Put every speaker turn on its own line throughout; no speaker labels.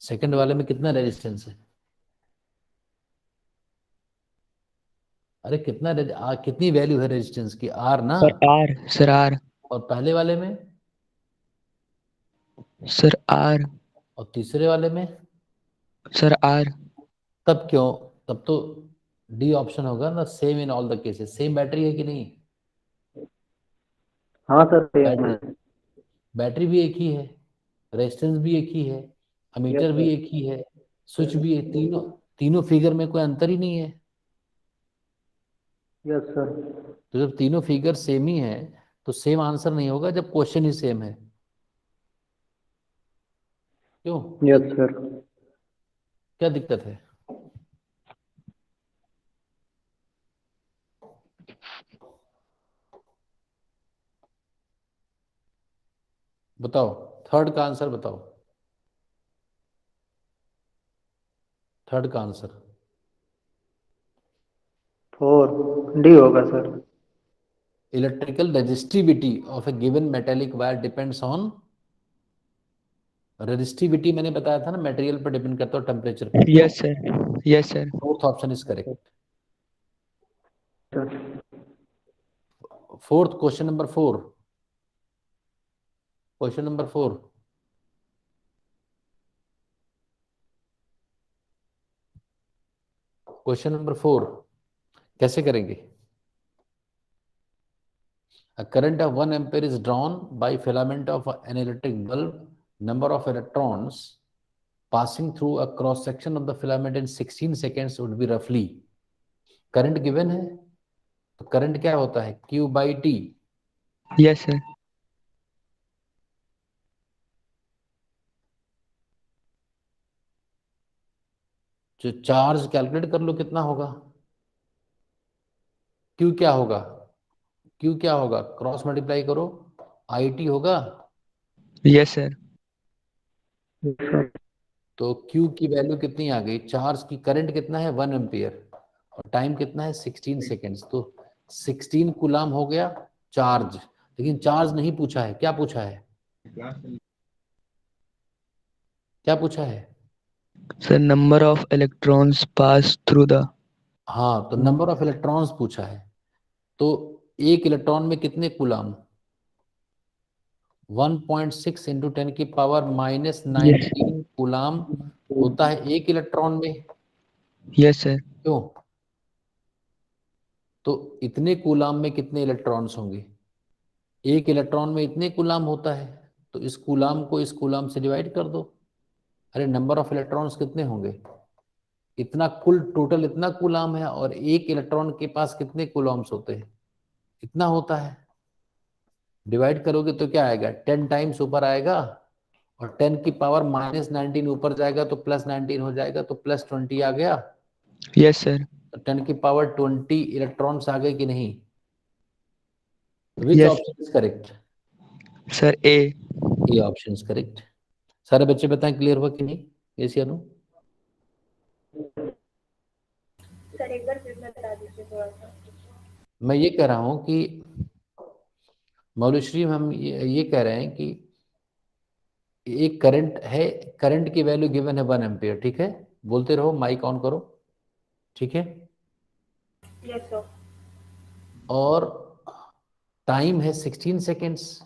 Second वाले में कितना रेजिस्टेंस है? अरे कितनी वैल्यू है रेजिस्टेंस की? आर ना।
Sir R.
और पहले वाले में?
Sir R.
और तीसरे वाले में?
Sir R.
तब क्यों? तब तो डी ऑप्शन होगा ना, same in all the cases. Same battery है कि नहीं?
हाँ सर सेम
बैटरी
है।
बैटरी भी एक ही है, रेजिस्टेंस भी एक ही है,
यस
अमीटर भी
सर।
एक ही है, स्विच भी है। तीनों तीनों फिगर में कोई अंतर ही नहीं है।
Yes sir.
तो जब तीनों फिगर सेम ही है तो सेम आंसर नहीं होगा जब क्वेश्चन ही सेम है। क्यों?
Yes sir.
क्या दिक्कत है? बताओ, थर्ड का आंसर बताओ। थर्ड का आंसर
4 डी होगा sir.
Electrical resistivity of A given metallic wire depends on. Resistivity मैंने बताया था ना, मटेरियल पर डिपेंड करता है, टेम्परेचर पे। क्यों?
Yes sir. Yes sir.
Fourth option is correct.
Sir
fourth, question number 4। Question number 4। Question number 4 कैसे करेंगे? A current of 1 ampere is drawn by filament of an electric bulb. Number of electrons passing through a cross section of the filament in 16 seconds would be roughly. Current given है तो current क्या होता है? Q by T।
Yes sir.
जो charge calculate कर लो कितना होगा। Q क्या होगा? Q क्या होगा? क्रॉस मल्टीप्लाई करो, IT होगा।
Yes sir.
तो Q की वैल्यू कितनी आ गई? चार्ज की करंट कितना है? 1 एम्पियर। और टाइम कितना है? 16 सेकेंड्स। तो 16 कूलाम हो गया चार्ज। लेकिन चार्ज नहीं पूछा है, क्या पूछा है? क्या पूछा है?
Sir number of electrons pass through the.
हाँ, तो नंबर ऑफ इलेक्ट्रॉन्स पूछा है। तो एक इलेक्ट्रॉन में कितने कूलाम? 1.6 इंटू 10 की पावर माइनस
यस।
19 कूलाम होता है एक इलेक्ट्रॉन में।
Yes sir.
क्यों? तो इतने कूलाम में कितने इलेक्ट्रॉन्स होंगे? एक इलेक्ट्रॉन में इतने कूलाम होता है, तो इस कूलाम को इस कूलाम से डिवाइड कर दो। अरे नंबर ऑफ इलेक्ट्रॉन्स कितने होंगे? इतना, कुल टोटल इतना कूलाम है, और एक इलेक्ट्रॉन के पास कितने कूलम्स होते हैं? इतना होता है। डिवाइड करोगे तो क्या आएगा? 10 टाइम्स ऊपर आएगा, और 10 की पावर माइनस 19 ऊपर जाएगा तो प्लस 19 हो जाएगा, तो प्लस 20 आ गया।
Yes sir.
तो 10 की पावर 20 इलेक्ट्रॉन्स आ गए कि नहीं? Which
yes
option is correct?
Sir A.
A option is correct. सारे बच्चे बताएं क्लियर हुआ कि नहीं? यस या नो?
सर एक बार फिर बता दीजिए थोड़ा सा।
मैं ये कह रहा हूं कि मौलश्री, हम ये कह रहे हैं कि एक करंट है, करंट की वैल्यू गिवन है 1 एम्पियर, ठीक है? बोलते रहो, माइक ऑन करो, ठीक है?
Yes sir.
और टाइम है 16 सेकेंड्स।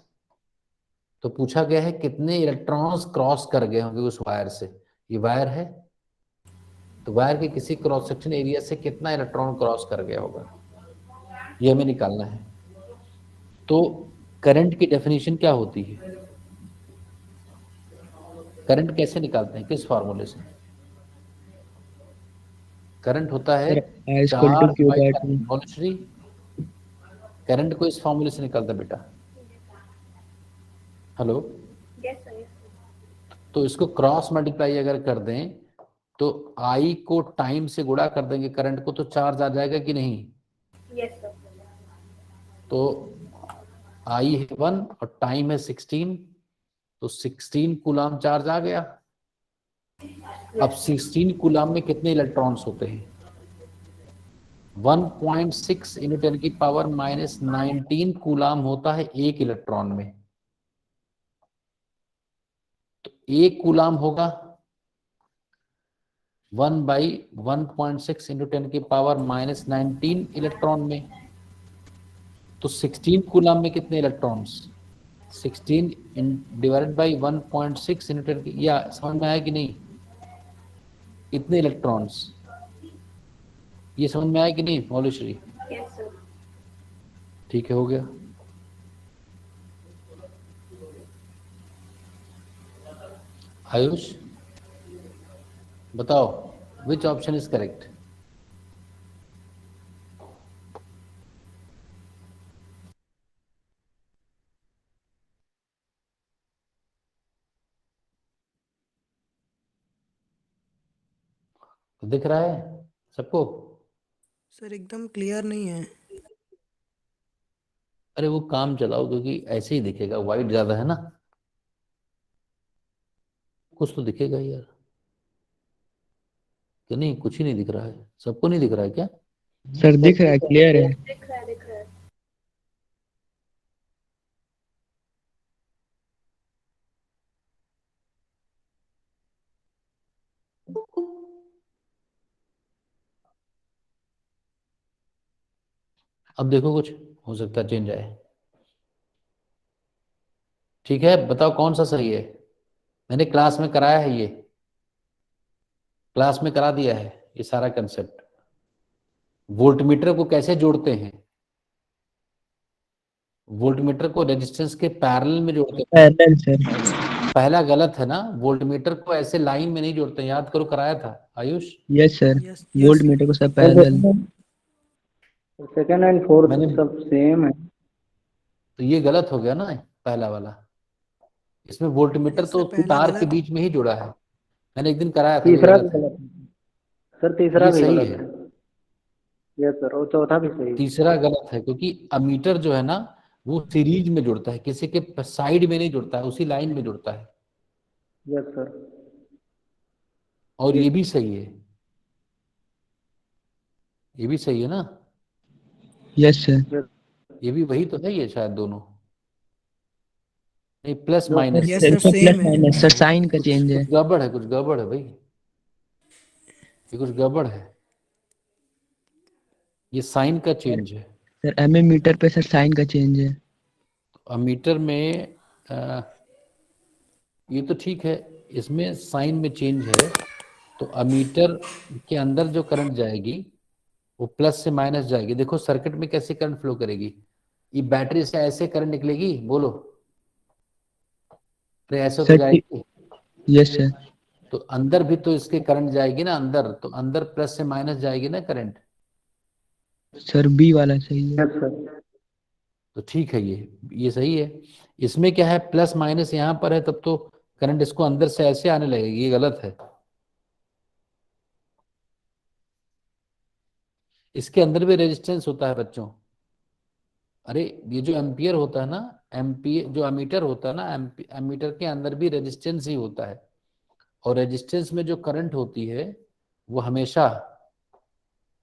तो पूछा गया है कितने इलेक्ट्रॉन्स क्रॉस कर गए होंगे उस वायर से। ये वायर है, तो वायर के किसी क्रॉस सेक्शन एरिया से कितना इलेक्ट्रॉन क्रॉस कर गया होगा, ये हमें निकालना है। तो करंट की डेफिनेशन क्या होती है? करंट कैसे निकालते हैं, किस फॉर्मूले से? करंट होता है
sir I is equal to
charge
Q
by
by
time.
2।
Maulshree, current को इस फॉर्मूले से निकालता है बेटा। हेलो?
Yes sir.
तो इसको क्रॉस मल्टीप्लाई अगर कर दें तो आई को टाइम से गुणा कर देंगे करंट को, तो चार्ज आ जाएगा कि नहीं?
Yes sir.
तो आई है 1 और टाइम है 16, तो 16 कूलाम चार्ज आ गया। अब 16 कूलाम में कितने इलेक्ट्रॉन्स होते हैं? 1.6 इंटू 10 की पावर माइनस 19 कूलाम होता है एक इलेक्ट्रॉन में। तो एक कूलाम होगा 1/1.6 इंटू 10⁻⁻19 इलेक्ट्रॉन में। तो 16 कूलम में कितने इलेक्ट्रॉन्स? 16 डिवाइडेड बाई 1.6 इंटू 10 या समझ में आया कि नहीं? इतने इलेक्ट्रॉन्स, ये समझ में आया कि नहीं मौलश्री?
Yes sir.
ठीक है, हो गया। आयुष बताओ, विच ऑप्शन इज करेक्ट? तो दिख रहा है सबको?
सर एकदम क्लियर नहीं है।
अरे वो काम चलाओ, क्योंकि ऐसे ही दिखेगा, वाइट ज्यादा है ना, कुछ तो दिखेगा यार। कि नहीं, कुछ ही नहीं दिख रहा है? सबको नहीं दिख रहा है क्या?
सर दिख रहा है, क्लियर है।
दिख रहा है, दिख रहा है।
अब देखो, कुछ हो सकता है चेंज आए। ठीक है, बताओ कौन सा सही है? मैंने क्लास में कराया है, ये क्लास में करा दिया है ये सारा कंसेप्ट। वोल्टमीटर को कैसे जोड़ते हैं? वोल्टमीटर को रेजिस्टेंस के पैरेलल में जोड़ते हैं।
Parallel sir.
पहला गलत है ना, वोल्टमीटर को ऐसे लाइन में नहीं जोड़ते हैं, याद करो, कराया था Ayush.
Yes sir,
yes
volt meter को सब पैरेलल।
सेकंड एंड फोर्थ
मैंने
सब सेम है।
तो ये गलत हो गया ना पहला वाला। इसमें वोल्टमीटर
यस
तो
सर, पहला
तार के
गलत।
बीच में ही जुड़ा है। मैंने एक दिन कराया था, ये
तीसरा भी
गलत है।
गलत है सर, तीसरा
ये
भी
सही
गलत
है।
है। यस सर, और चौथा भी सही है।
तीसरा गलत है, क्योंकि अमीटर जो है ना, वो सीरीज में जुड़ता है, किसी के साइड में नहीं जुड़ता है, उसी लाइन में जुड़ता है।
Yes sir.
और ये भी सही है, ये भी सही है ना,
यस सर।
यस
ये भी वही तो है, ये शायद दोनों नहीं, प्लस
जो
माइनस
यस
है।
सर,
इसमें प्लस
सेम है।
माइनस सर, साइन का
कुछ
चेंज
कुछ
है।
गड़बड़ है, कुछ गड़बड़ है भाई, ये कुछ गड़बड़ है, ये साइन का चेंज है।
सर एमए मीटर पे सर साइन का चेंज है।
अमीटर में ये तो ठीक है, इसमें साइन में चेंज है। तो अमीटर के अंदर जो करंट जाएगी वो प्लस से माइनस जाएगी। देखो सर्किट में कैसे करंट फ्लो करेगी, ये बैटरी से ऐसे करंट निकलेगी, बोलो, अरे ऐसे तो
सर
जाएगी।
Yes sir.
तो अंदर भी तो इसके करंट जाएगी ना, अंदर तो अंदर प्लस से माइनस जाएगी ना करंट।
सर बी वाला सही है।
Yes sir.
तो ठीक है, ये सही है। इसमें क्या है, प्लस माइनस यहाँ पर है, तब तो करंट इसको अंदर से ऐसे आने लगेगी, ये गलत है। इसके अंदर भी रेजिस्टेंस होता है बच्चों। अरे ये जो एम्पियर होता है ना, एम्पियर जो अमीटर होता है ना, एमीटर के अंदर भी रेजिस्टेंस ही होता है। और रेजिस्टेंस में जो करंट होती है वो हमेशा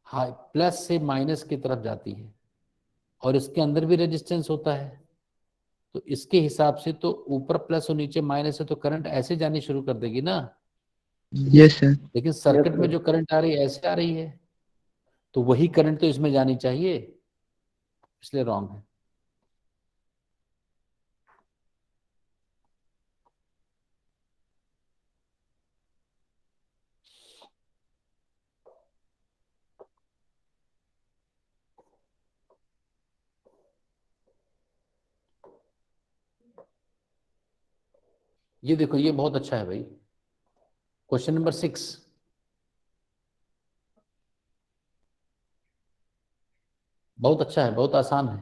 हाई प्लस से माइनस की तरफ जाती है, और इसके अंदर भी रेजिस्टेंस होता है। तो इसके हिसाब से तो ऊपर प्लस और नीचे माइनस है, तो करंट ऐसे जानी शुरू कर देगी ना।
Yes sir.
लेकिन
यस
सर्किट में
सर।
जो करंट आ रही है ऐसे आ रही है, तो वही करंट तो इसमें जानी चाहिए, इसलिए रॉन्ग है। ये देखो, ये बहुत अच्छा है भाई, क्वेश्चन नंबर 6। बहुत अच्छा है, बहुत आसान है।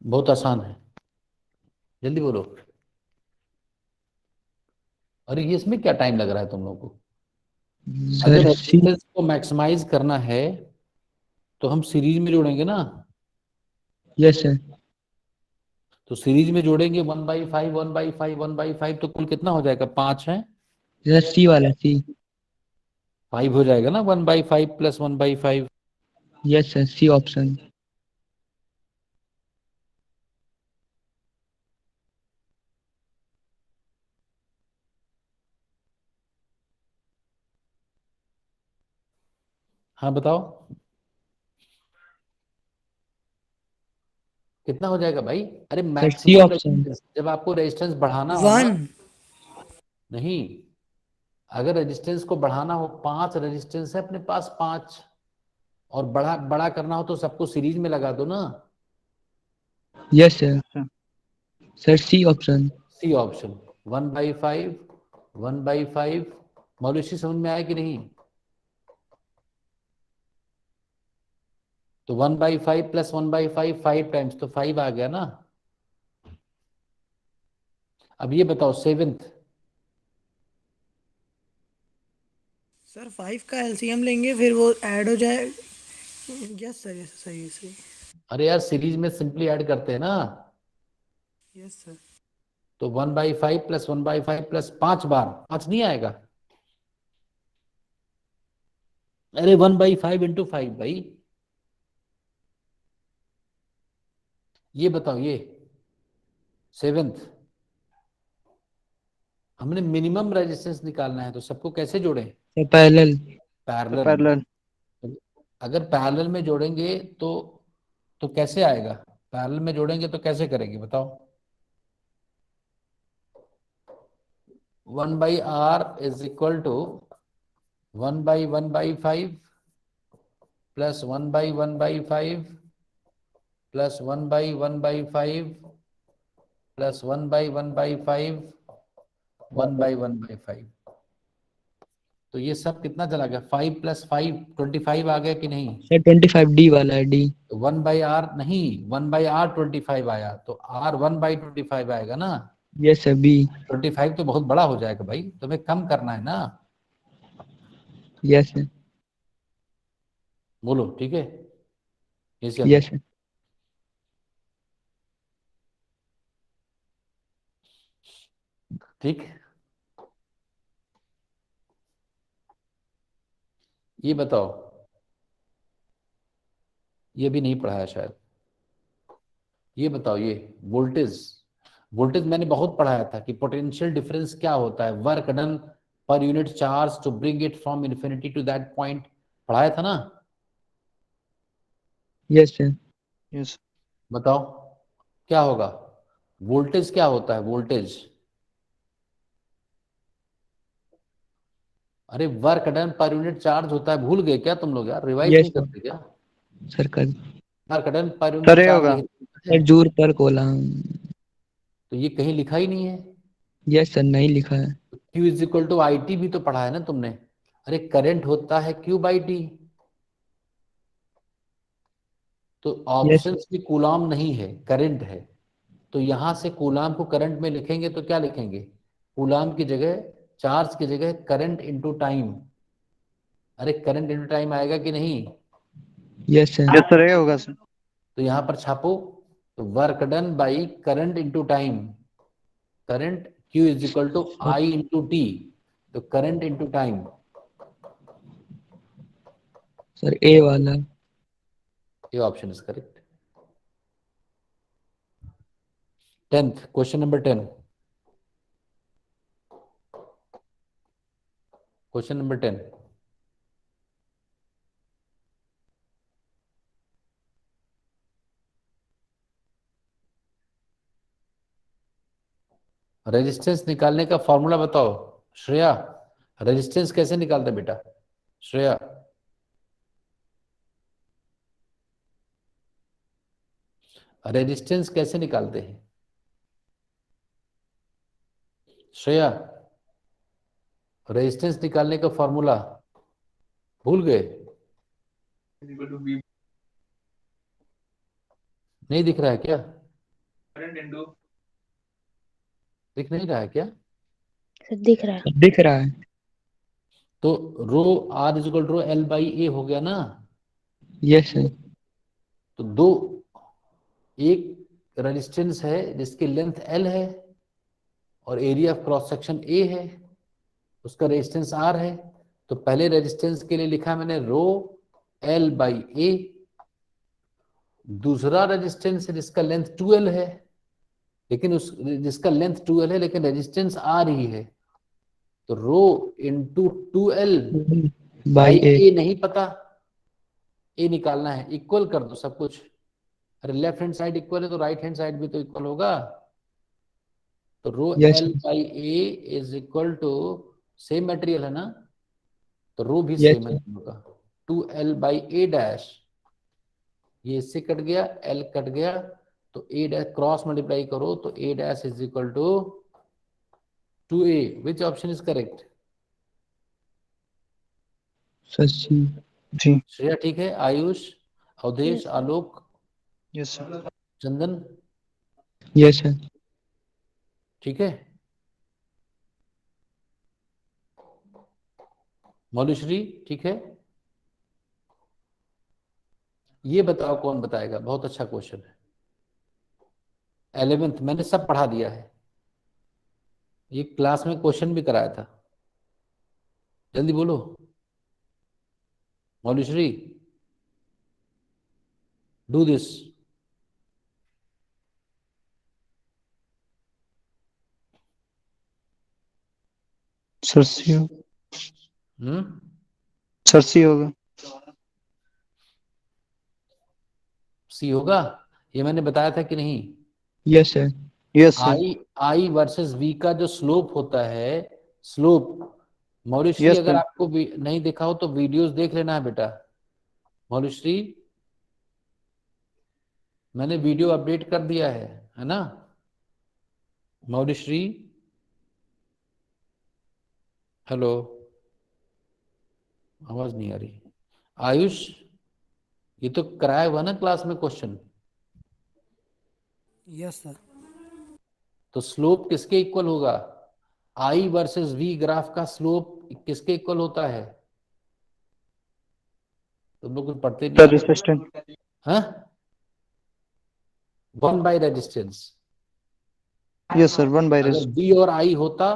बहुत आसान है, जल्दी बोलो। अरे ये इसमें क्या टाइम लग रहा है तुम लोगों को? अगर
सर सी।
रेजिस्टेंस को मैक्सिमाइज करना है तो हम सीरीज में जोड़ेंगे ना।
Yes sir.
तो सीरीज में जोड़ेंगे 1/5 1/5 1/5, तो कुल कितना हो जाएगा, 5 है,
सर सी वाला सी।
5 हो जाएगा ना, 1/5 plus 1/5।
Yes sir, C option.
हाँ बताओ कितना हो जाएगा भाई? अरे
sir C
maximum
option.
Resistance, जब आपको रेजिस्टेंस बढ़ाना हो ना,
1।
नहीं, अगर रेजिस्टेंस को बढ़ाना हो, 5 रेजिस्टेंस है अपने पास, 5, और बड़ा बड़ा करना हो तो सबको सीरीज में लगा दो ना।
Yes sir.
अच्छा
sir C option.
C option, 1/5, 1/5। Maulishi समझ में आया कि नहीं? तो 1/5 प्लस 1/5, 5 टाइम्स, तो 5 आ गया ना। अब ये बताओ सेवेंथ।
सर 5 का एलसीएम लेंगे फिर वो ऐड हो जाए। यस सर, यस सही सही।
अरे यार सीरीज में सिंपली ऐड करते हैं ना।
Yes sir.
तो 1/5 प्लस 1/5 प्लस 5 बार, 5 नहीं आएगा? अरे 1/5 इंटू 5 भाई। ये बताओ ये सेवेंथ, हमने मिनिमम रेजिस्टेंस निकालना है तो सबको कैसे जोड़ें?
Sir parallel.
पैरेलल में।
पैरेलल।
अगर पैरेलल में जोड़ेंगे तो कैसे आएगा? पैरेलल में जोड़ेंगे तो कैसे करेंगे बताओ? 1/r is equal to 1/1/5 plus 1/1/5 plus 1/1/5 plus 1/1/5 1/1/5। तो ये सब कितना चला गया? 5 प्लस 5 25 आ गया कि नहीं?
सर 25 डी वाला है, डी।
तो 1/r नहीं, 1/r 25 आया, तो r 1/25 आएगा ना।
Yes sir B.
25 तो बहुत बड़ा हो जाएगा भाई, तुम्हें कम करना है ना।
Yes sir.
बोलो ठीक है, ये चल।
Yes sir.
ठीक, ये बताओ, ये भी नहीं पढ़ाया शायद। ये बताओ ये वोल्टेज, वोल्टेज मैंने बहुत पढ़ाया था कि पोटेंशियल डिफरेंस क्या होता है, work done per unit charge to bring it from infinity to that point, पढ़ाया था ना।
Yes sir.
यस
बताओ क्या होगा? वोल्टेज क्या होता है वोल्टेज? अरे work done per unit charge होता है, भूल गए क्या तुम लोग यार? रिवाइज
यस
नहीं
सर।
करते क्या?
सर कर।
वर्क डन पर
सर
यूनिट
ये
चार्ज
होगा।
है,
सर जूल पर कोलम।
तो ये कहीं लिखा ही नहीं है।
यस सर नहीं लिखा है।
Q is equal to I T भी तो पढ़ा है ना तुमने। अरे करंट होता है Q/T, तो
यस
ऑप्शन
सर।
में कूलाम नहीं है, करंट है। तो यहां से कूलाम को करंट में लिखेंगे तो क्या लिखेंगे? कूलाम की जगह, चार्ज की जगह करंट इनटू टाइम। अरे करंट इनटू टाइम आएगा कि नहीं?
Yes sir.
यस सर ये होगा सर।
तो यहां पर छापो, तो work done by current into time, current Q is equal to I into T, तो current into time.
Sir A वाला।
ये option is correct. 10th question number 10, question number 10। Resistance निकालने का फॉर्मूला बताओ श्रेया। रेजिस्टेंस कैसे निकालते बेटा श्रेया? रेजिस्टेंस कैसे निकालते हैं श्रेया? रेजिस्टेंस निकालने का फॉर्मूला भूल गए? नहीं दिख रहा है क्या? दिख नहीं रहा है क्या?
सर दिख रहा है।
दिख रहा है।
तो rho R is equal to L by A हो गया ना।
Yes sir.
तो दो, एक रेजिस्टेंस है जिसकी लेंथ एल है और area of cross section A है, उसका रेजिस्टेंस आर है। तो पहले रेजिस्टेंस के लिए लिखा मैंने रो एल बाई ए, दूसरा रेजिस्टेंस है जिसका लेंथ 2l है, लेकिन उस जिसका लेंथ 2l है लेकिन रेजिस्टेंस आर ही है, तो rho into 2l
by
by
ए।
ए नहीं पता, ए निकालना है, इक्वल कर दो सब कुछ। अरे लेफ्ट हैंड साइड इक्वल है तो राइट हैंड साइड भी तो इक्वल होगा। तो rho
Yes,
L
sir.
By A is equal to, same material है ना, तो रो भी
Yes,
सेम है
sir.
दोनों का, 2l बाई ए डैश, ये इससे कट गया, एल कट गया, तो ए डैश क्रॉस मल्टीप्लाई करो तो A dash is equal to 2a। Which option is correct?
Sir, C.
जी।
श्रेया ठीक है, Ayush, Avdhesh, Alok,
yes sir.
Chandan
Yes, sir.
ठीक है, मौलुश्री ठीक है। ये बताओ कौन बताएगा, बहुत अच्छा क्वेश्चन है, 11th मैंने सब पढ़ा दिया है, ये क्लास में क्वेश्चन भी कराया था, जल्दी बोलो Maulushree, do this.
Sir C
hmm,
sir C होगा।
सी होगा, ये मैंने बताया था कि नहीं?
Yes, sir.
Yes sir.
I I versus V का जो स्लोप होता है, स्लोप, मौलुश्री
Yes,
अगर
sir.
आपको नहीं देखा हो तो वीडियोस देख लेना है बेटा। मौलुश्री मैंने वीडियो अपडेट कर दिया है ना? मौलुश्री हेलो, आवाज नहीं आ रही। आयुष ये तो कराया हुआ ना क्लास में क्वेश्चन,
यस सर।
तो स्लोप किसके इक्वल होगा? आई वर्सेस वी ग्राफ का स्लोप किसके इक्वल होता है? तुम लोग कुछ पढ़ते नहीं
सर
हो।
रेसिस्टेंट।
हाँ, 1 by resistance.
Yes sir, 1 by
अगर बी और आई होता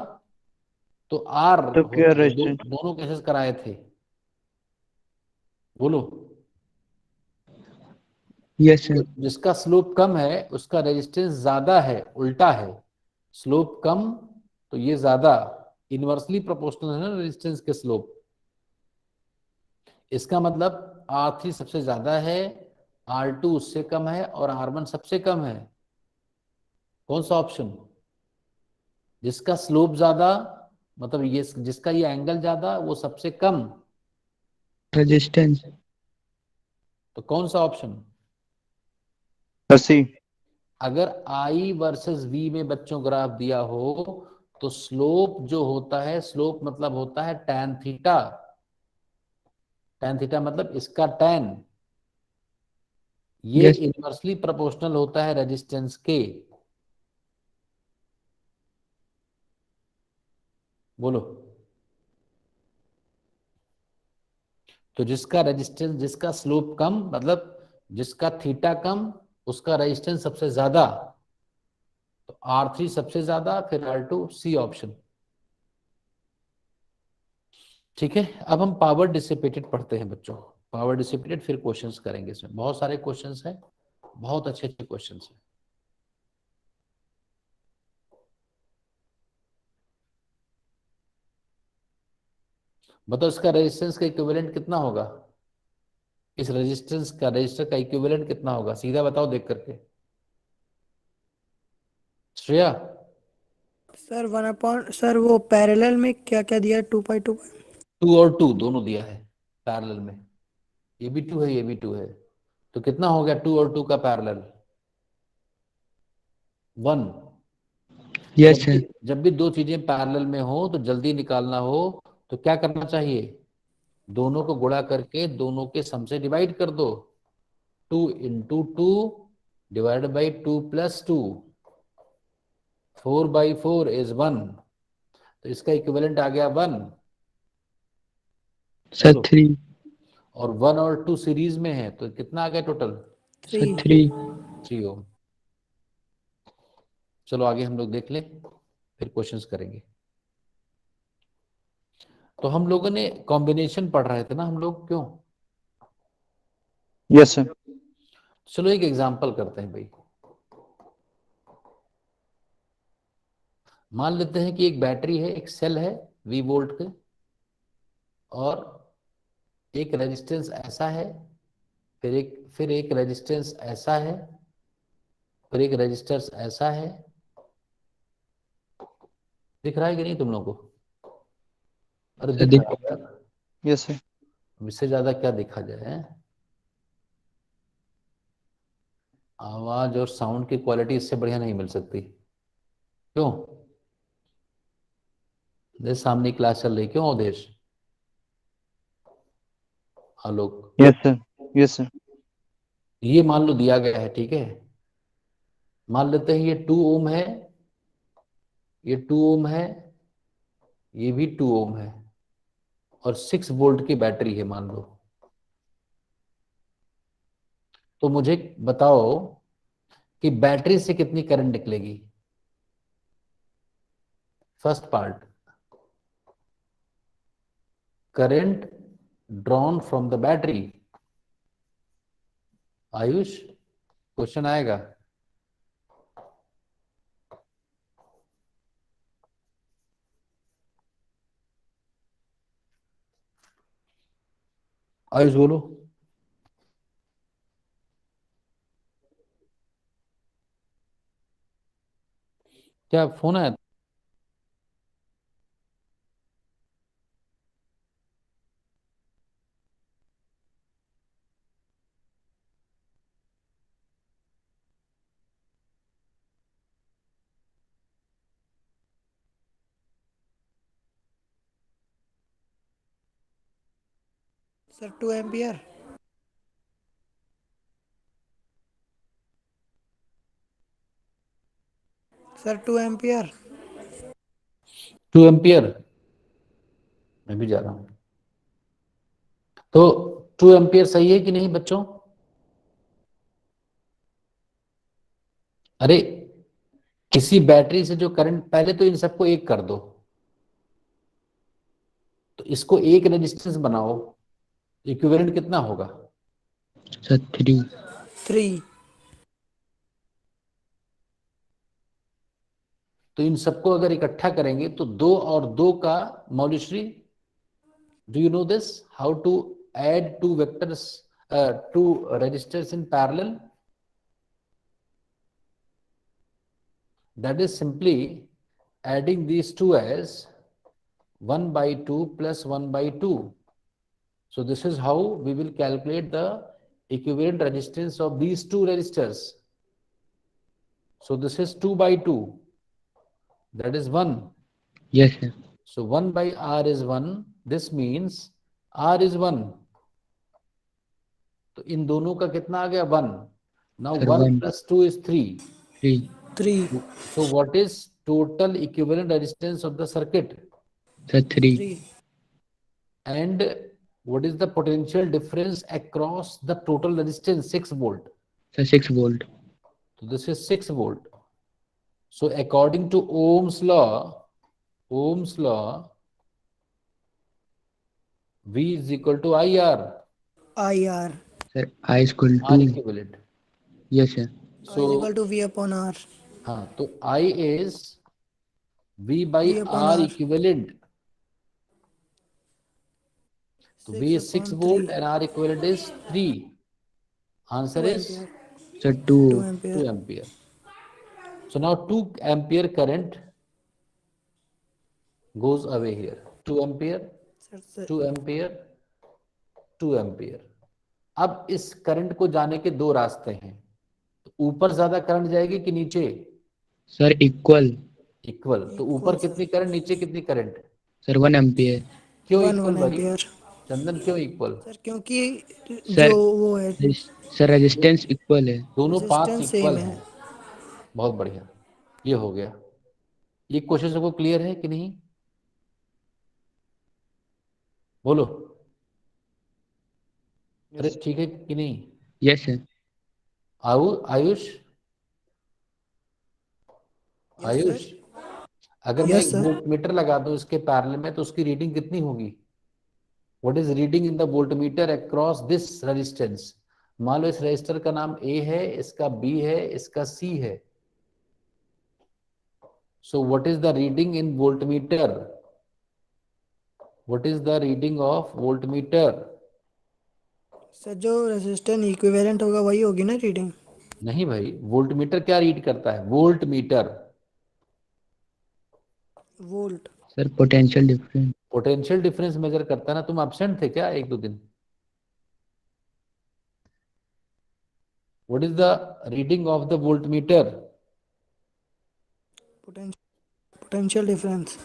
तो आर
तो क्या
होता,
रेजिस्टेंट?
दोनों केसेस कराए थे, बोलो।
Yes, sir.
तो जिसका स्लोप कम है उसका रेजिस्टेंस ज्यादा है, उल्टा है, स्लोप कम तो ये ज्यादा, इनवर्सली प्रोपोर्शनल है ना रेजिस्टेंस के स्लोप। इसका मतलब R3 सबसे ज्यादा है, R2 उससे कम है और R1 सबसे कम है। कौन सा ऑप्शन? जिसका स्लोप ज्यादा, मतलब ये जिसका ये एंगल ज्यादा वो सबसे कम,
Resistance.
तो कौन सा ऑप्शन?
सर सी।
अगर I वर्सेस V में बच्चों ग्राफ दिया हो तो स्लोप जो होता है, स्लोप मतलब होता है tan थीटा, tan थीटा मतलब इसका tan, ये
Yes.
इनवर्सली प्रोपोर्शनल होता है रेजिस्टेंस के। बोलो, तो जिसका रेजिस्टेंस, जिसका स्लोप कम मतलब जिसका थीटा कम उसका रेजिस्टेंस सबसे ज्यादा, तो R3 सबसे ज्यादा, फिर R2, सी ऑप्शन। ठीक है, अब हम पावर डिसिपेटेड पढ़ते हैं बच्चों, पावर डिसिपेटेड फिर क्वेश्चंस करेंगे, इसमें बहुत सारे क्वेश्चंस हैं, बहुत अच्छे अच्छे क्वेश्चंस हैं। बताओ इसका रेजिस्टेंस का इक्विवेलेंट कितना होगा? इस रेजिस्टेंस का, रेजिस्टर का इक्विवेलेंट कितना होगा, सीधा बताओ देख करके। श्रेया,
सर 1 अपॉन, सर वो पैरेलल में क्या क्या दिया, 2 पाई 2 पाई।
2 और 2 दोनों दिया है पैरेलल में, ये भी 2 है ये भी 2 है, तो कितना हो गया 2 और 2 का पैरेलल? 1।
Yes, sir.
जब भी दो चीजें पैरेलल में हो तो जल्दी निकालना हो तो क्या करना चाहिए? दोनों को गुणा करके दोनों के सम से डिवाइड कर दो, 2 into 2 divided by 2 plus 2, 4 by 4 is 1, तो इसका इक्विवेलेंट आ गया 1।
Sir,
बोलो,
3.
और 1 और 2 सीरीज में है तो कितना आ गया टोटल?
Sir,
3।
3.
3 ओम। चलो आगे हम लोग देख लें, फिर क्वेश्चंस करेंगे। तो हम लोगों ने कॉम्बिनेशन पढ़ रहे थे ना हम लोग, क्यों?
Yes sir.
चलो एक एग्जांपल करते हैं भाई। मान लेते हैं कि एक बैटरी है, एक सेल है V वोल्ट के, और एक रेजिस्टेंस ऐसा है फिर एक रेजिस्टेंस ऐसा है, फिर एक रेजिस्टेंस ऐसा है। दिख रहा है कि नहीं तुम लोगों को? अरे
सर
दिख रहा है यार,
यस सर।
इससे ज्यादा क्या देखा जाए? आवाज और साउंड की क्वालिटी इससे बढ़िया नहीं मिल सकती। क्यों? देश सामने क्लास चल रही, क्यों Avdhesh, Alok?
Yes sir. Yes sir.
ये मान लो दिया गया है, ठीक है। मान लेते हैं ये 2 ओम है, ये 2 ओम है, ये भी 2 ओम है, और 6 वोल्ट की बैटरी है मान लो। तो मुझे बताओ कि बैटरी से कितनी करंट निकलेगी? First part, current drawn from the battery. Ayush, question आएगा। आयुष बोलो। क्या फोन आया?
Sir 2 ampere. Sir 2 ampere.
2 ampere. मैं भी जा रहा हूं। तो 2 एम्पियर सही है कि नहीं बच्चों? अरे किसी बैटरी से जो करंट, पहले तो इन सबको एक कर दो, तो इसको एक रेजिस्टेंस बनाओ, इक्विवेलेंट कितना होगा?
सर 3।
3।
तो इन सबको अगर इकट्ठा करेंगे तो 2 और 2 का मॉड्यूलरी, do you know this, how to add two vectors, two resistors in parallel? That is simply adding these two as 1 by 2 plus 1 by 2. So this is how we will calculate the equivalent resistance of these two resistors. So this is 2 by 2, that is 1.
Yes sir.
So 1 by R is 1. This means R is 1. तो इन दोनों का कितना आ गया? 1. Now
Sir,
1
1.
plus 2 is 3.
3.
3।
So what is total equivalent resistance of the circuit?
Sir, 3.
3।
And what is the potential difference across the total resistance? 6 volt.
Sir, 6 volt.
So this is 6 volt. So according to Ohm's law, V is equal to IR.
IR।
Sir, I is equal
R
to.
equivalent.
Yes, sir.
I is
So
equal to V upon R।
हाँ, तो I is V by
V upon
R
R।
equivalent. So V is 6
upon
volt
3।
and R equivalent is 3. Answer
2
is
ampere.
Sir,
2
2.
Ampere.
2 ampere. So now 2 ampere current goes away here. 2 ampere,
sir
2 ampere, 2 ampere. अब इस current को जाने के 2 रास्ते हैं। तो ऊपर ज्यादा करंट जाएगी कि नीचे?
Sir, equal.
इक्वल। तो ऊपर
Equal,
कितनी करंट, नीचे कितनी करंट?
Sir, 1 ampere.
क्यों
1
इक्वल
1
भाई?
एम्पियर।
चंदन क्यों इक्वल?
सर क्योंकि
Sir,
जो वो है
sir, resistance equal है।
दोनों पाथ्स
रेजिस्टेंस
इक्वल
सेम है।
हैं। बहुत बढ़िया, ये हो गया। ये क्वेश्चन सबको क्लियर है कि नहीं? बोलो। अरे ठीक है कि नहीं?
Yes, sir.
आयुष, आयुष, अगर मैं
यस
एक
सर।
वोल्टमीटर लगा दूं इसके पैरेलल में तो उसकी रीडिंग कितनी होगी? What is reading in the voltmeter across this resistance? मान लो इस रेजिस्टर का नाम ए है, इसका बी है, इसका सी है। So what is the reading in voltmeter? What is the reading of voltmeter?
Sir जो रेजिस्टेंस इक्विवेलेंट होगा वही होगी ना रीडिंग?
नहीं भाई, वोल्ट मीटर क्या रीड करता है? Voltmeter
volt.
Sir potential difference.
Potential difference measure करता है ना। तुम एब्सेंट थे क्या एक दो दिन? What is the reading of the volt meter?
Potential difference.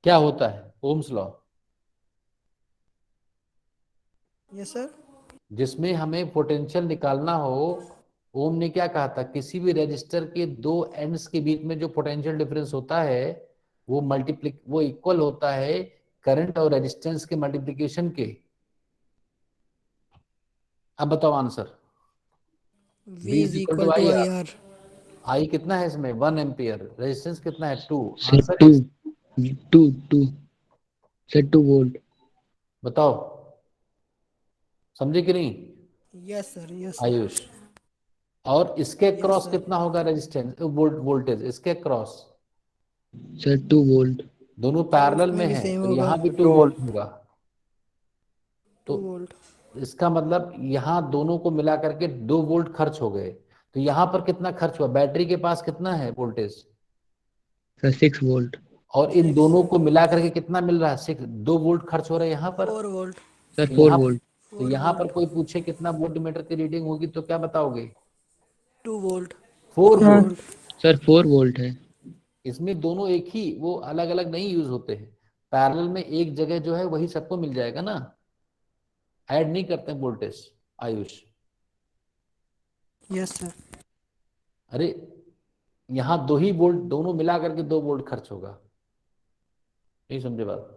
क्या होता है? Ohm's law.
Yes sir.
जिसमें हमें पोटेंशियल निकालना हो, ओम ने क्या कहा था? किसी भी रेजिस्टर के दो एंड्स के बीच में जो पोटेंशियल डिफरेंस होता है वो इक्वल होता है करंट और रेजिस्टेंस के मल्टीप्लिकेशन के। अब बताओ answer.
V
V
is
is equal to
equal to
I
I
R.
R.
I कितना है इसमें? 1 एम्पियर। रेजिस्टेंस कितना है? 2।
Sir
answer
two
is,
two two sir 2 volt.
बताओ, समझे कि नहीं
yes sir, yes sir,
Ayush? और इसके
यस
क्रॉस
सर।
कितना होगा रेजिस्टेंस वोल्टेज इसके क्रॉस?
Sir 2 volt.
दोनों
सर
पैरेलल में
उसमें भी
है
सेम
तो
होगा।
यहाँ भी 2
2
वोल्ट
वोल्ट।
होगा। तो
2 वोल्ट।
इसका मतलब यहाँ दोनों को मिला करके 2 वोल्ट खर्च हो गए। तो यहाँ पर कितना खर्च हुआ? बैटरी के पास कितना है वोल्टेज?
Sir 6 volt.
और इन
6।
दोनों को मिला करके कितना मिल रहा है? 2 वोल्ट खर्च हो रहा है यहाँ पर।
4 वोल्ट।
सर
तो
फोर
यहाँ
वोल्ट
तो
4
यहाँ पर
वोल्ट।
कोई पूछे कितना वोल्ट मीटर की रीडिंग होगी तो क्या बताओगे?
2 volt.
4
4
volt.
Volt.
Sir 4 volt है।
इसमें दोनों एक ही, वो अलग अलग नहीं यूज होते हैं। पैरेलल में एक जगह जो है वही सबको मिल जाएगा ना। ऐड नहीं करते हैं वोल्टेज आयुष।
Yes sir.
अरे यहाँ 2 ही वोल्ट, दोनों मिला करके 2 वोल्ट खर्च होगा। नहीं समझे बात?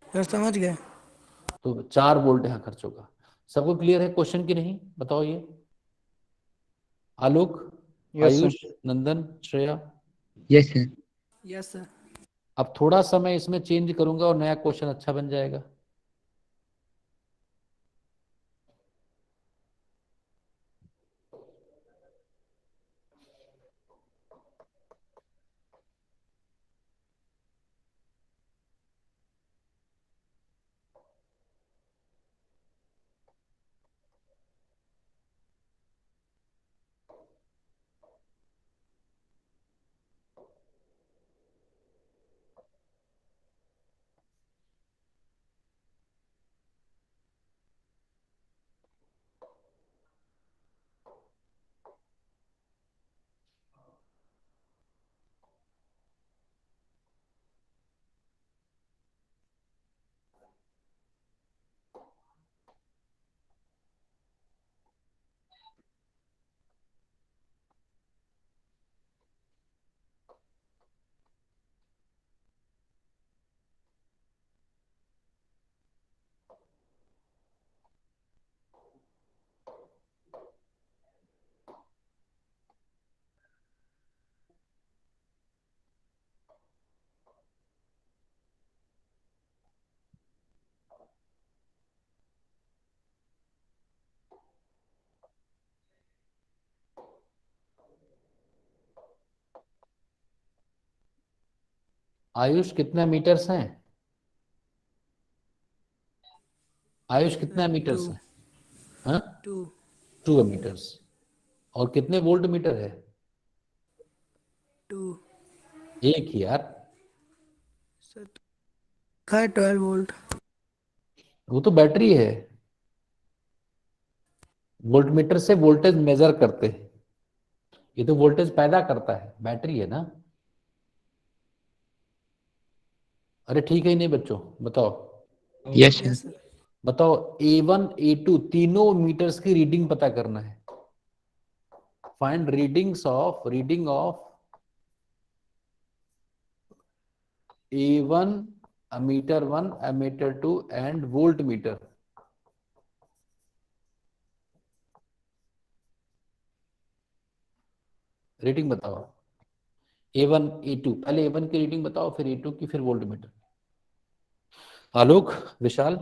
सर समझ गए।
तो 4 वोल्ट यहाँ खर्च होगा। सबको क्लियर है क्वेश्चन की नहीं? बताओ ये। Alok,
yes sir.
Ayush, Nandan, Shreya.
Yes sir.
Yes sir.
अब थोड़ा सा मैं इसमें चेंज करूंगा और नया क्वेश्चन अच्छा बन जाएगा। आयुष कितने मीटर्स हैं? आयुष कितने
टू।
मीटर्स हैं? हाँ,
टू।
2 मीटर्स। और कितने वोल्ट मीटर है?
टू।
एक ही यार।
सर खा 12 वोल्ट।
वो तो बैटरी है। वोल्ट मीटर से वोल्टेज मेजर करते हैं। ये तो वोल्टेज पैदा करता है, बैटरी है ना। अरे ठीक है ही नहीं बच्चों, बताओ।
Yes sir.
Yes sir.
बताओ, A1 A2 तीनों मीटर्स की रीडिंग पता करना है। Find reading of A1, metre 1, metre 2 and voltmeter. Reading बताओ। A1 A2, पहले A1 की रीडिंग बताओ, फिर A2 की, फिर वोल्ट मीटर। आलोक, विशाल।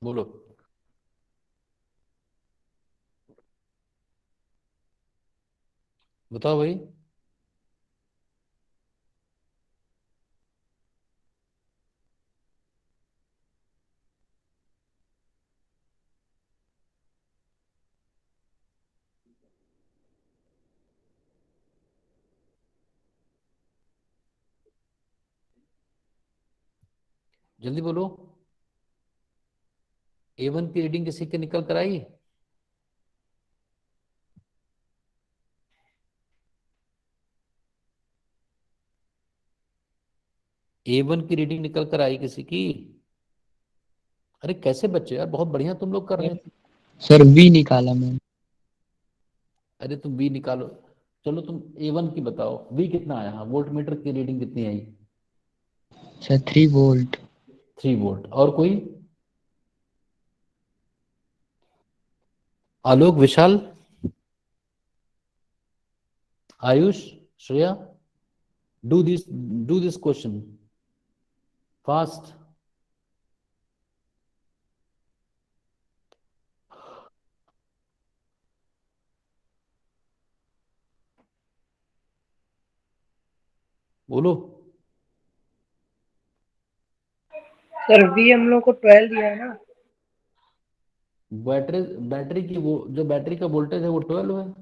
बोलो। बताओ भाई। जल्दी बोलो। A1 की रीडिंग किसी के निकल कर आई? A1 की रीडिंग निकल कर आई किसी की? अरे कैसे बच्चे यार, बहुत बढ़िया तुम लोग कर रहे थे।
सर बी निकाला मैंने।
अरे तुम बी निकालो। चलो तुम A1 की बताओ, बी कितना आया? हाँ, वोल्ट मीटर की रीडिंग कितनी आई?
Sir 3 volt.
3 वोल्ट। और कोई? Alok, Vishal, Ayush, Shreya, do this question fast. बोलो।
सर वी हम लोग को 12 दिया है ना।
बैटरी बैटरी की वो जो बैटरी का वोल्टेज है वो 12 है।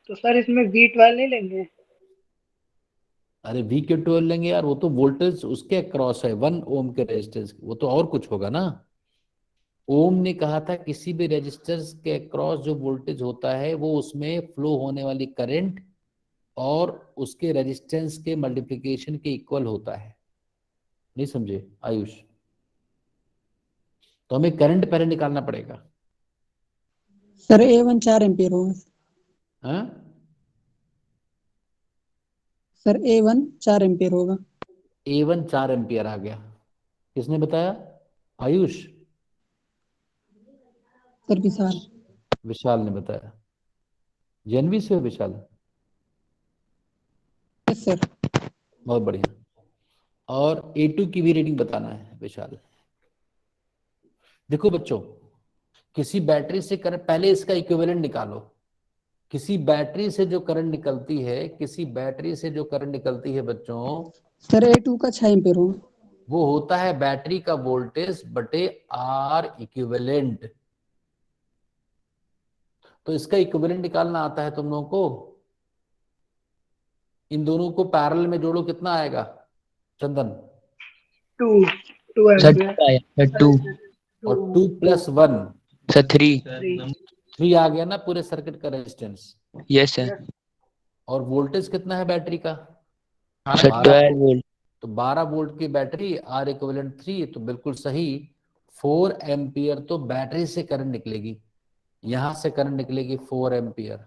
तो सर इसमें V12 नहीं लेंगे?
अरे वी के 12 लेंगे यार, वो तो वोल्टेज उसके क्रॉस है 1 ओम के रेजिस्टेंस, वो तो और कुछ होगा ना। ओम ने कहा था किसी भी रेजिस्टेंस के क्रॉस जो वोल्टेज होता है वो उसमें फ्लो होने वाली करंट और उसके रेजिस्टेंस के मल्टीप्लिकेशन के इक्वल होता है। नहीं समझे आयुष? तो हमें करंट पहले निकालना पड़ेगा।
सर A1 4 एम्पियर होगा।
हाँ,
सर A1 4 एम्पियर होगा।
A1 4 एम्पियर आ गया। किसने बताया? आयुष?
सर विशाल।
विशाल ने बताया। जनवी से हो विशाल?
Yes sir.
बहुत बढ़िया। और A2 की भी रीडिंग बताना है विशाल। देखो बच्चों, किसी बैटरी से करंट, पहले इसका इक्विवेलेंट निकालो। किसी बैटरी से जो करंट निकलती है, किसी बैटरी से जो करंट निकलती है बच्चों,
सर A2 का 6 एम्पियर होगा।
वो होता है बैटरी का वोल्टेज बटे आर इक्विवेलेंट। तो इसका इक्विवेलेंट निकालना आता है तुम लोगों को। इन दोनों को पैरेलल में जोड़ो, कितना आएगा चंदन?
2 2
सर
एम्पियर।
2 आया सर 2।
और 2 + 1
सर 3।
3 आ गया ना पूरे सर्किट का रेजिस्टेंस।
Yes sir.
और वोल्टेज कितना है बैटरी का?
Sir
12
12
volt.
वोल्ट।
तो 12 वोल्ट की बैटरी, आर इक्विवेलेंट 3, तो बिल्कुल सही। 4 एम्पियर तो बैटरी से करंट निकलेगी। यहां से करंट निकलेगी 4 एम्पियर,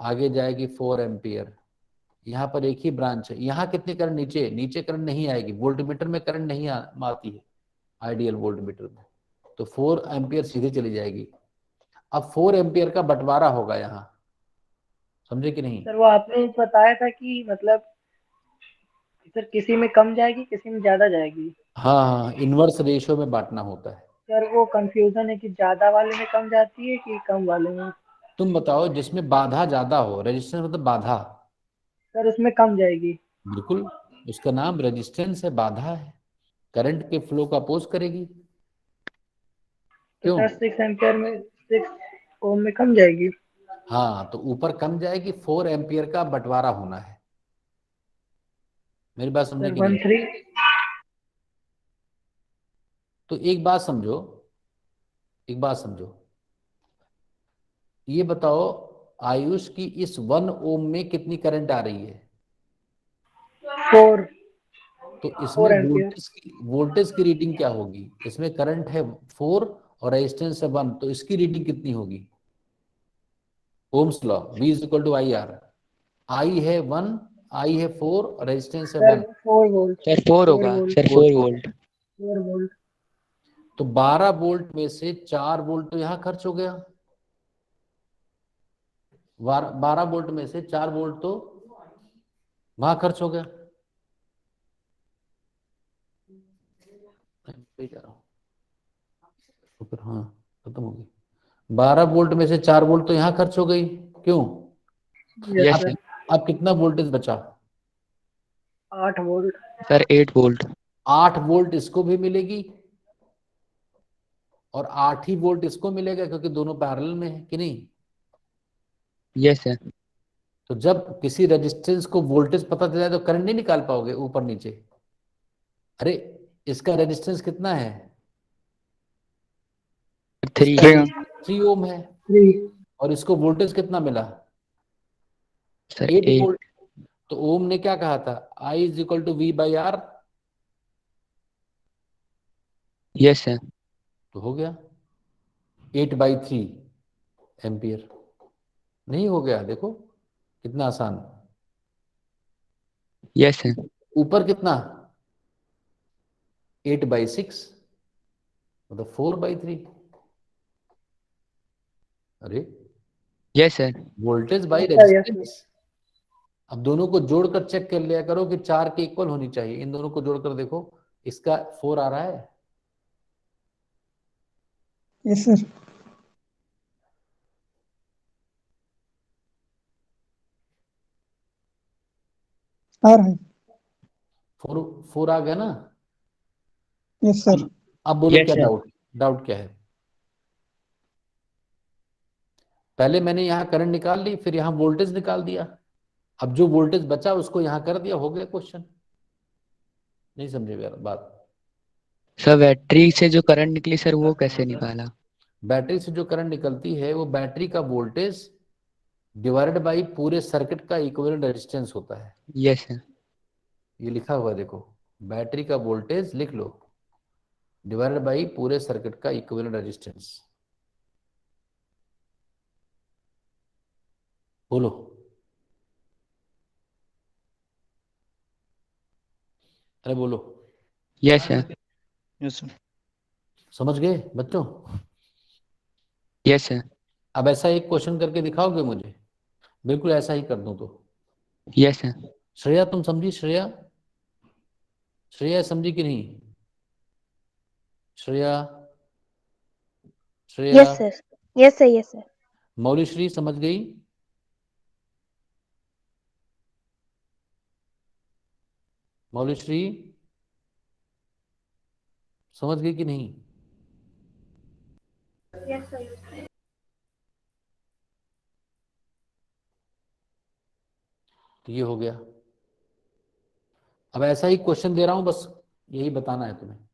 आगे जाएगी 4 एम्पियर। यहाँ पर एक ही ब्रांच है। यहाँ कितनी करंट? नीचे नीचे करंट नहीं आएगी, वोल्टमीटर में करंट नहीं आती है आइडियल वोल्टमीटर में। तो 4 एम्पियर सीधे चली जाएगी। अब 4 एम्पियर का बंटवारा होगा यहाँ, समझे कि नहीं?
सर वो आपने बताया था कि मतलब सर किसी में कम जाएगी किसी में ज्यादा जाएगी।
हाँ हाँ, इनवर्स रेशियो में बांटना होता है।
सर वो कंफ्यूजन है कि ज्यादा वाले में कम जाती है कि कम वाले में।
तुम बताओ जिसमें बाधा ज्यादा हो, रेजिस्टेंस मतलब बाधा।
सर उसमें कम जाएगी।
बिल्कुल, उसका नाम रेजिस्टेंस है, बाधा है, करंट के फ्लो को अपोज करेगी।
तो
क्यों?
सर 6 एम्पियर में 6 ओम में कम जाएगी।
हाँ, तो ऊपर कम जाएगी, 4 एम्पियर का बंटवारा होना है। मेरी बात समझे
सर
कि
1
नहीं?
3।
तो एक बात समझो, एक बात समझो, ये बताओ आयुष की इस 1 ओम में कितनी करंट आ रही है?
4
तो इसमें
4 एम्पियर।
वोल्टेज की रीडिंग क्या होगी? इसमें करंट है 4 और रेजिस्टेंस है 1, तो इसकी रीडिंग कितनी होगी? Ohm's law, V = IR। आई है 1, आई है 4, रेजिस्टेंस है
सर
1।
4 वोल्ट।
सर 4
4
होगा
वोल्ट।
Sir 4 volt.
4 वोल्ट।
तो 12 वोल्ट में से 4 वोल्ट तो यहाँ खर्च हो गया। 12 वोल्ट में से 4 वोल्ट तो वहां खर्च हो गया। सही जा रहा हूँ। शुक्र, हाँ खत्म हो गई। 12 वोल्ट में से 4 वोल्ट तो यहाँ खर्च हो गई, क्यों?
यस
अब
सर।
अब कितना वोल्टेज बचा?
8 वोल्ट।
Sir 8 volt.
8 वोल्ट इसको भी मिलेगी और 8 ही वोल्ट इसको मिलेगा, क्योंकि दोनों पैरेलल में है कि नहीं?
Yes sir.
तो जब किसी रेजिस्टेंस को वोल्टेज पता चल जाए तो करंट नहीं निकाल पाओगे ऊपर नीचे। अरे इसका रेजिस्टेंस कितना है?
3।
इसका
3
3 ओम है,
3।
और इसको वोल्टेज कितना मिला?
सर
8
8।
वोल्ट। तो ओम ने क्या कहा था? I is equal to V by R.
Yes sir.
तो हो गया 8/3 एम्पियर। नहीं हो गया? देखो कितना आसान।
Yes sir.
ऊपर कितना? 8/6, मतलब 4/3। अरे
yes sir.
Voltage by
Yes, sir, yes, sir.
Resistance. अब दोनों को जोड़कर चेक कर लिया करो कि 4 के इक्वल होनी चाहिए। इन दोनों को जोड़कर देखो, इसका 4 आ रहा है।
Yes sir. आ रहा है।
4 4 आ गया ना?
Yes sir.
अब बोलो
यस
क्या
सर।
डाउट? डाउट क्या है? पहले मैंने यहाँ करंट निकाल ली, फिर यहाँ वोल्टेज निकाल दिया। अब जो वोल्टेज बचा उसको यहाँ कर दिया, हो गया क्वेश्चन। नहीं समझे मेरा बात?
सर बैटरी से जो करंट निकली सर वो कैसे निकाला?
बैटरी से जो करंट निकलती है वो बैटरी का वोल्टेज डिवाइडेड बाई पूरे सर्किट का इक्विवेलेंट रेजिस्टेंस होता है।
Yes sir.
ये लिखा हुआ है, देखो। बैटरी का वोल्टेज लिख लो, डिवाइडेड बाई पूरे सर्किट का इक्विवेलेंट रेजिस्टेंस। बोलो। अरे बोलो।
Yes sir.
Yes sir.
समझ गए बच्चों?
Yes sir.
अब ऐसा एक क्वेश्चन करके दिखाओगे मुझे? बिल्कुल ऐसा ही कर दूं तो?
Yes sir.
श्रेया तुम समझी? श्रेया, श्रेया समझी कि नहीं? Shreya, Shreya.
Yes sir, yes sir, yes sir.
Maulishree समझ गई? मौलीश्री समझ गई कि नहीं?
Yes sir.
तो ये हो गया। अब ऐसा ही क्वेश्चन दे रहा हूं, बस यही बताना है तुम्हें।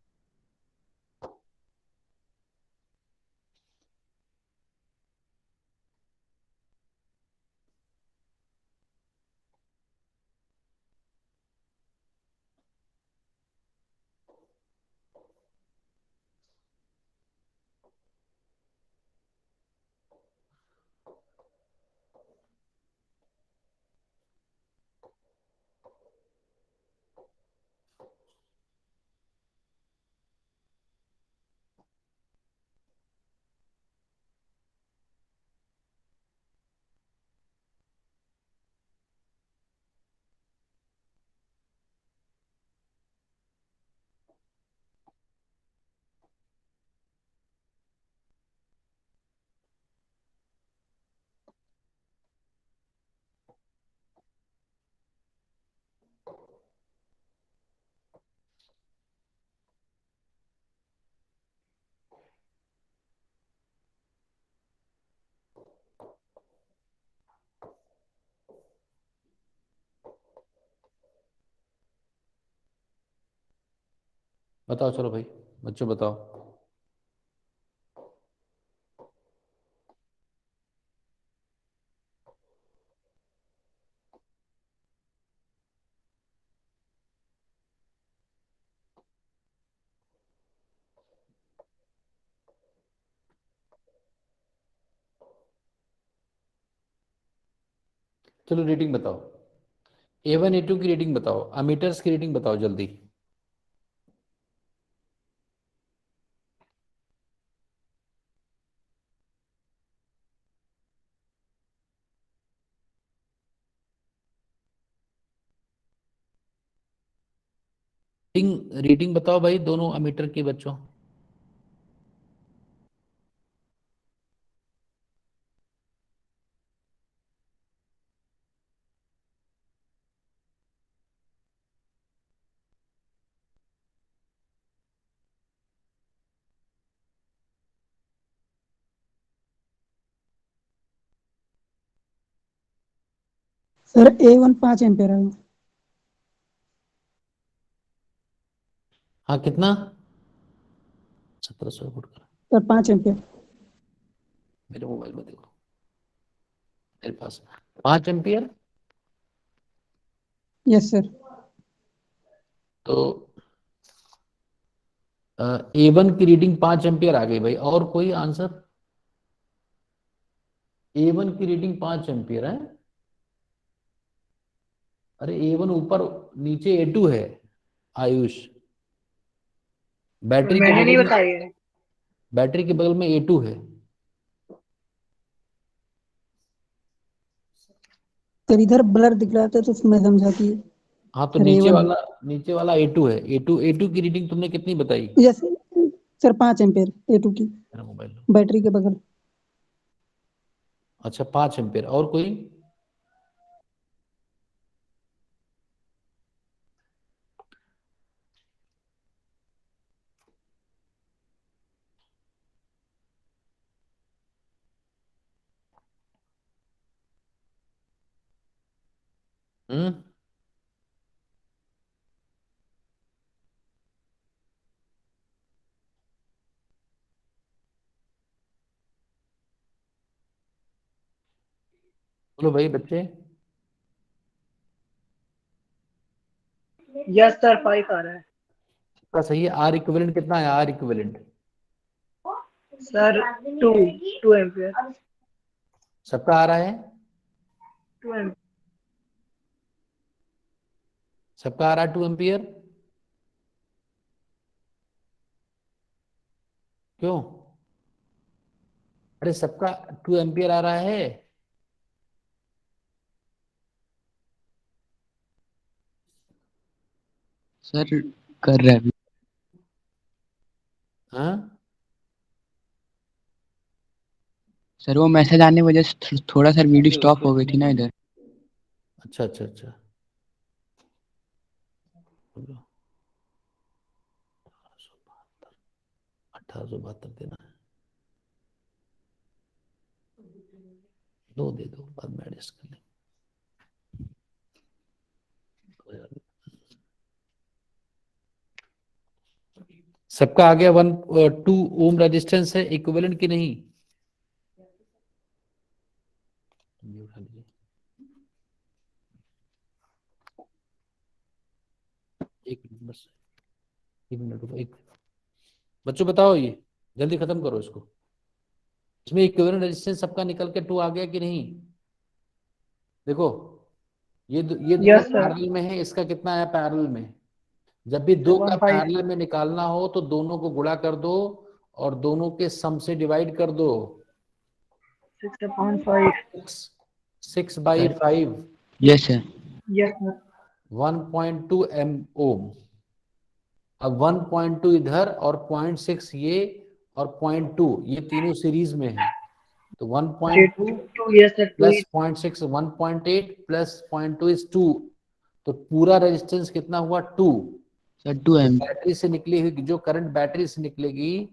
बताओ, चलो भाई बच्चों बताओ। चलो रीडिंग बताओ। A1 A2 की रीडिंग बताओ, अमीटर्स की रीडिंग बताओ जल्दी। रीडिंग बताओ भाई दोनों अमीटर के बच्चों।
सर A1 5 एम्पेयर है।
हाँ कितना? 1700 फुट का।
Sir 5 ampere.
मेरे मोबाइल में देखो, मेरे पास 5 एम्पियर।
Yes sir.
तो A1 की रीडिंग 5 एम्पियर आ गई भाई। और कोई आंसर? A1 की रीडिंग 5 एम्पियर है। अरे A1 ऊपर, नीचे A2 है आयुष। बैटरी के
मैंने नहीं
बगल में,
बताई है।
बैटरी के बगल में A2 है।
सर इधर ब्लर दिख रहा था तो मैं समझा कि
हाँ तो
सर A1 है।
नीचे वाला A2 है। A2 की रीडिंग तुमने कितनी बताई?
यस सर 5 एम्पेयर A2 की
मेरा मोबाइल।
बैटरी के बगल।
अच्छा 5 एम्पियर। और कोई? हम्म, बोलो भाई बच्चे।
यस सर 5 आ रहा है।
का सही है। आर इक्विवेलेंट कितना है? R equivalent
sir 2 ampere.
सबका आ रहा है?
2 एम्पियर।
सबका आ रहा है 2 एम्पियर? क्यों? अरे सबका 2 एम्पियर आ रहा है।
सर कर रहा है अभी।
हाँ
सर वो मैसेज आने की वजह से थोड़ा सर वीडियो स्टॉप हो गई थी ना इधर।
अच्छा अच्छा अच्छा। बोलो 1872 देना है। दो दे दो, बाद में एडजस्ट कर लेंगे। सबका आ गया 2 ओम रेजिस्टेंस है इक्विवेलेंट की नहीं? ये उठा लीजिए। एक मिनट बस, 1 मिनट रुको। एक बच्चों बताओ, ये जल्दी खत्म करो इसको। इसमें इक्विवेलेंट रेजिस्टेंस सबका निकल के 2 आ गया कि नहीं? देखो ये दोनों
यस सर
पैरेलल में है। इसका कितना है पैरेलल में? जब भी दो का
1.5।
पैरेलल में निकालना हो तो दोनों को गुणा कर दो और दोनों के सम से डिवाइड कर दो।
6.5।
6/5
यस सर।
यस सर
1.2 ओम। अब 1.2 इधर और 0.6 ये और 0.2 ये तीनों सीरीज में है। तो 1.2
2। Yes sir 2।
Plus 0.6 1.8 plus 0.2 is 2। तो पूरा रेजिस्टेंस कितना हुआ? 2।
सर 2
तो
एम।
बैटरी से निकली हुई जो करंट बैटरी से निकलेगी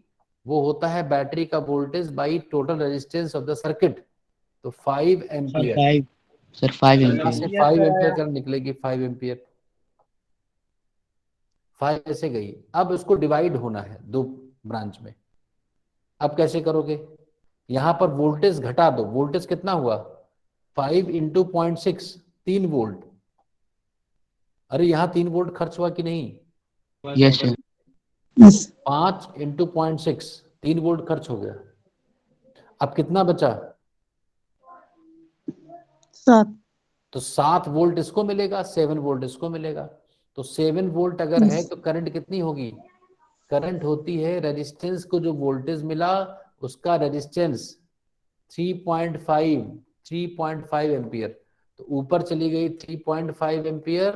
वो होता है बैटरी का voltage by total resistance of the circuit. तो 5
सर
एम्पियर।
5। सर 5
यहाँ से
ampere.
Yes
5 ampere
sir
current निकलेगी। 5 एम्पियर 5 ऐसे गई। अब उसको डिवाइड होना है 2 ब्रांच में। अब कैसे करोगे? यहां पर वोल्टेज घटा दो। वोल्टेज कितना हुआ? 5 इंटू 0.6 3 वोल्ट। अरे यहाँ 3 वोल्ट खर्च हुआ कि नहीं?
Yes sir.
Yes
5 into 0.6 3 volt खर्च हो गया। अब कितना बचा?
7।
तो 7 वोल्ट इसको मिलेगा, 7 वोल्ट इसको मिलेगा। तो 7 वोल्ट अगर है
यस
तो करंट कितनी होगी? करंट होती है रेजिस्टेंस को जो वोल्टेज मिला उसका रेजिस्टेंस 3.5 एम्पियर। तो ऊपर चली गई 3.5 एम्पियर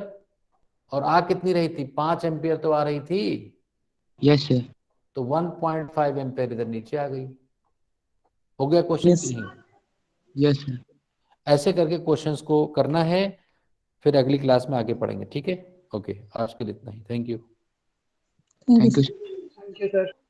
और आ कितनी रही थी, 5 एम्पियर तो आ रही थी,
यस सर।
तो 1.5 एम्पियर इधर नीचे आ गई। हो गया क्वेश्चन
Yes.
की नहीं?
Yes sir.
ऐसे करके क्वेश्चंस को करना है, फिर अगली क्लास में आगे पढ़ेंगे, ठीक है? ओके, आज के लिए इतना ही। Thank you.
Thank you.
Thank you.
sir.
Thank you sir.